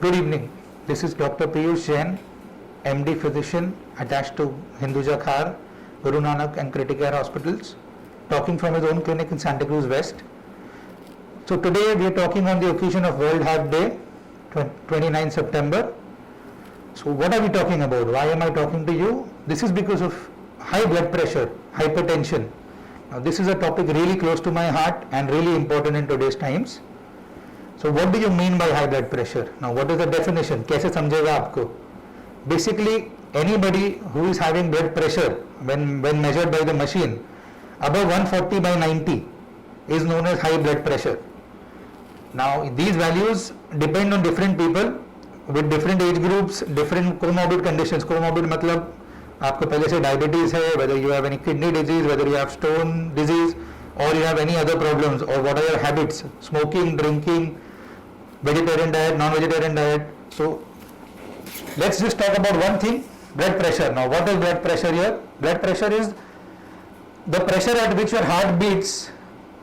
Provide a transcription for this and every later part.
Good evening. This is Dr. Piyush Jain, MD physician attached to Hinduja Khar, Guru Nanak and Criticare Hospitals, talking from his own clinic in Santa Cruz West. So today we are talking on the occasion of World Heart Day, 29 September. So what are we talking about? Why am I talking to you? This is because of high blood pressure, hypertension. Now this is a topic really close to my heart and really important in today's times. So what do you mean by high blood pressure? Now what is the definition? कैसे समझेगा आपको? Basically anybody who is having blood pressure when measured by the machine above 140 by 90 is known as high blood pressure. Now these values depend on different people with different age groups, different comorbid conditions. Comorbid मतलब आपको पहले से diabetes है, whether you have any kidney disease, whether you have stone disease, or you have any other problems, or what are your habits, smoking, drinking, vegetarian diet, non-vegetarian diet. So let's just talk about one thing, blood pressure. Now what is blood pressure here? Blood pressure is the pressure at which your heart beats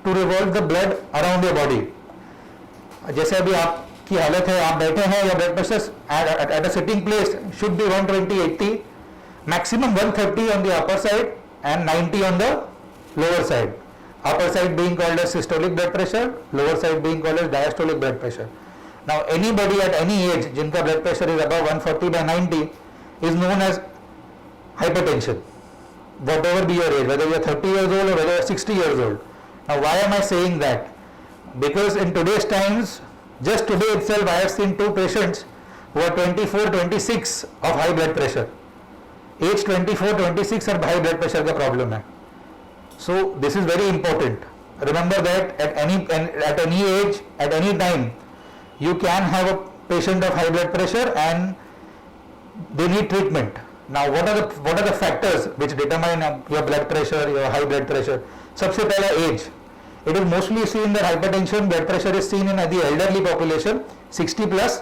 to revolve the blood around your body. जैसे अभी आपकी हालत है, आप बैठे हैं, या blood pressure at a sitting place should be 120/80, maximum 130 on the upper side and 90 on the lower side. Upper side being called as systolic blood pressure, lower side being called as diastolic blood pressure. Now anybody at any age जिनका blood pressure is above 140 by 90 is known as hypertension, whatever be your age, whether you are 30 years old or whether you are 60 years old. Now why am I saying that? Because in today's times, just today itself I have seen two patients who are 24, 26 of high blood pressure. Age 24, 26 और high blood pressure का problem है. So this is very important. Remember that at any age, at any time, you can have a patient of high blood pressure and they need treatment. Now what are the factors which determine your blood pressure, your high blood pressure? सबसे पहला age. It is mostly seen that hypertension, blood pressure is seen in the elderly population, 60 plus.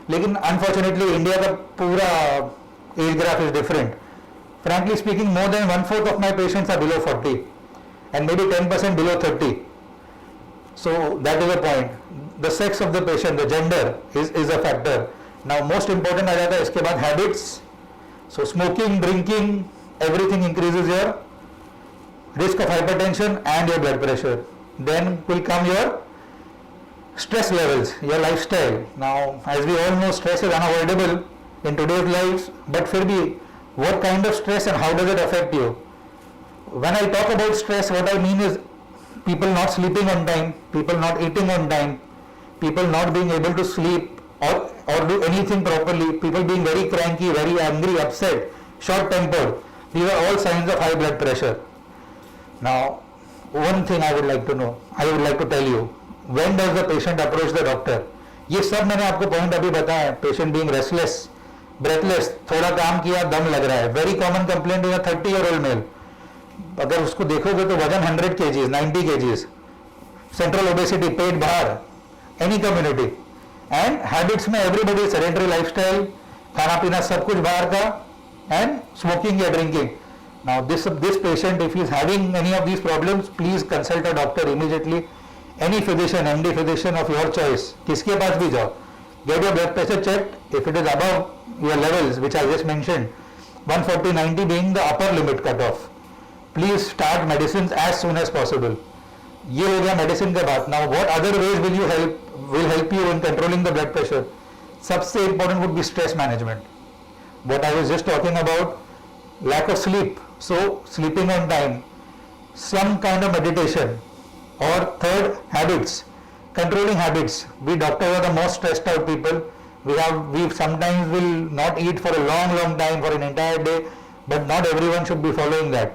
लेकिन unfortunately India का पूरा age graph is different. Frankly speaking, more than 1/4 of my patients are below 40 and maybe 10% below 30. So that is the point. The sex of the patient, the gender is a factor. Now most important आ जाता है इसके बाद habits. So smoking, drinking, everything increases your risk of hypertension and your blood pressure. Then will come your stress levels, your lifestyle. Now as we all know, stress is unavoidable in today's lives, but फिर भी what kind of stress and how does it affect you? When I talk about stress, what I mean is people not sleeping on time, people not eating on time, people not being able to sleep or do anything properly, people being very cranky, very angry, upset, short-tempered. These are all signs of high blood pressure. Now, one thing I would like to tell you, when does the patient approach the doctor? ये सब मैंने आपको point अभी बताया. Patient being restless, breathless, थोड़ा काम किया दम लग रहा है, very common complaint in 30-year-old male. अगर उसको देखोगे तो वजन 100 kgs, 90 kgs, सेंट्रल ओबेसिटी, पेट बाहर, एनी कम्युनिटी. एंड हैबिट्स में एवरीबडी सेडेंटरी लाइफस्टाइल, खाना पीना सब कुछ बाहर का, एंड स्मोकिंग या drinking. Now this patient, if he is having any of these problems, please consult a doctor immediately. Any physician, MD physician of your choice, किसके पास भी जाओ. Get your blood pressure checked. If it is above your levels, which I just mentioned, 140/90 being the upper limit cutoff, please start medicines as soon as possible. ये हो गया medicine के बाद. Now what other ways will help you in controlling the blood pressure? सबसे important would be stress management. What I was just talking about, lack of sleep, so sleeping on time, some kind of meditation, or third, habits, controlling habits. We doctors are the most stressed out people. We sometimes will not eat for a long time, for an entire day, but not everyone should be following that.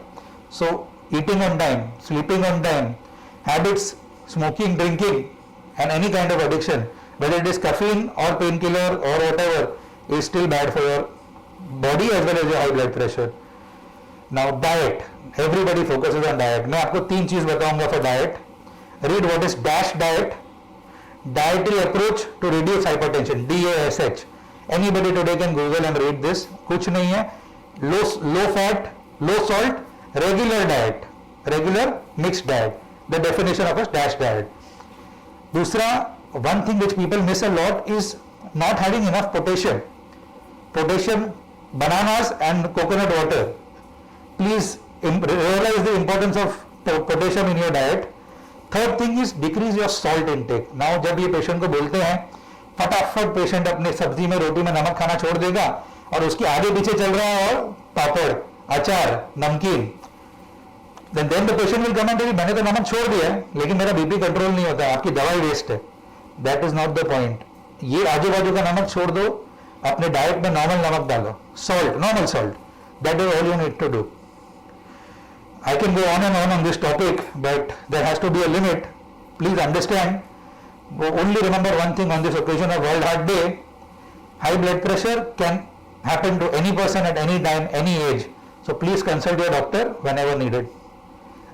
So eating on time, sleeping on time, habits, smoking, drinking, and any kind of addiction, whether it is caffeine or painkiller or whatever, is still bad for your body as well as your high blood pressure. Now diet, everybody focuses on diet. मैं आपको 3 चीज बताऊंगा for diet. Read what is DASH diet, dietary approach to reduce hypertension, DASH. Anybody today can Google and read this. कुछ नहीं है. Low fat, low salt, regular diet, regular mixed diet. The definition of a DASH diet. दूसरा, one thing which people miss a lot is not having enough potassium. Potassium, bananas and coconut water. Please realize the importance of potassium in your diet. Third thing is decrease your salt intake. Now जब ये patient को बोलते हैं फटाफट patient अपने सब्जी में रोटी में नमक खाना छोड़ देगा और उसके आगे पीछे चल रहा है और पापड़ अचार नमकीन, then the patient will come and tell you मैंने तो नमक छोड़ दिया है लेकिन मेरा बीपी कंट्रोल नहीं होता, आपकी दवाई वेस्ट है. That is not the point. ये आजू बाजू का नमक छोड़ दो, अपने डाइट में नॉर्मल नमक डालो, salt, normal salt. That is all you need to do. I can go on this topic, but there has to be a limit. Please understand. Only remember one thing on this occasion of World Heart Day: high blood pressure can happen to any person at any time, any age. So please consult your doctor whenever needed,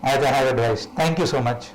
as I have advised. Thank you so much.